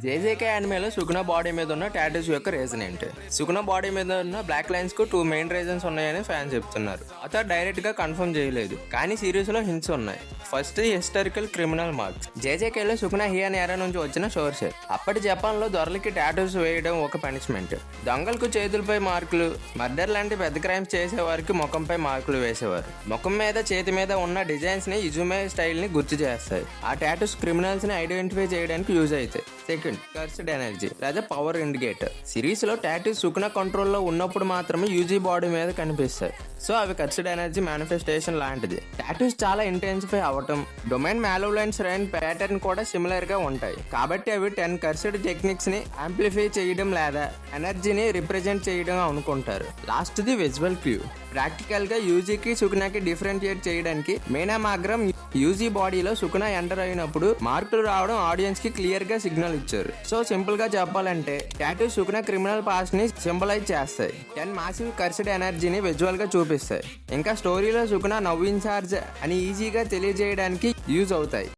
జేజేకే యానిమేలో సుకునా body మీద ఉన్న tattoos యొక్క రీజన్ ఏంటి? సుకునా బాడీ మీద ఉన్న బ్లాక్ లైన్స్ కు 2 మెయిన్ రీజన్స్ ఉన్నాయని ఫ్యాన్స్ చెప్తున్నారు. అతను డైరెక్ట్ గా కన్ఫర్మ్ చేయలేదు, కానీ సిరీస్ లో హింట్స్ ఉన్నాయి. First historical criminal marks. జేజేకేలో సుకునా హియాన్ ఎరా నుంచి వచ్చిన సోర్స్. అప్పటి జపాన్ లో దొరలకి టాటూస్ వేయడం ఒక పనిష్మెంట్. దొంగలకు చేతులపై మార్కులు, మర్డర్ లాంటి పెద్ద క్రైమ్స్ చేసే వారికి ముఖంపై మార్కులు వేసేవారు. ముఖం మీద చేతి మీద ఉన్న డిజైన్స్ ని ఇజుమే స్టైల్ ని గుర్తు చేస్తాయి. ఆ టాటూస్ క్రిమినల్స్ ని ఐడెంటిఫై చేయడానికి యూజ్ అవుతాయి. సెకండ్, కర్స్డ్ ఎనర్జీ లేదా పవర్ ఇండికేటర్. సిరీస్ లో టాటూస్ సుకునా కంట్రోల్ లో ఉన్నప్పుడు మాత్రమే యూజీ బాడీ మీద కనిపిస్తాయి. సో అవి కర్స్డ్ ఎనర్జీ మేనిఫెస్టేషన్ లాంటిది. టాటూస్ చాలా ఇంటెన్సిఫై అవటం, డొమైన్ మ్యాలోలెన్స్ రైన్ ప్యాటర్న్ కూడా సిమిలర్ గా ఉంటాయి. కాబట్టి అవి 10 కర్స్డ్ టెక్నిక్స్ ని యాంప్లిఫై చేయడం లేదా ఎనర్జీని రిప్రజెంట్ చేయడం అనుకుంటారు. Last the visual cue. Practical గా యూజీకి సుకునాకి డిఫరెన్షియేట్ చేయడానికి మేనా మాగ్రం యూజీ బాడీలో సుకునా ఎంటర్ అయినప్పుడు మార్కులు రావడం ఆడియన్స్ కి క్లియర్ గా సిగ్నల్ ఇచ్చారు. సో సింపుల్ గా చెప్పాలంటే టాటూ సుకునా క్రిమినల్ పాస్ట్ ని సింబలైజ్ చేస్తాయి. 10 మాసివ్ కర్స్డ్ ఎనర్జీని విజువల్ గా చూపిస్తాయి. ఇంకా స్టోరీలో సుకునా నవ్ ఇన్ చార్జ్ అని ఈజీగా తెలియజేయడానికి యూజ్ అవుతాయి.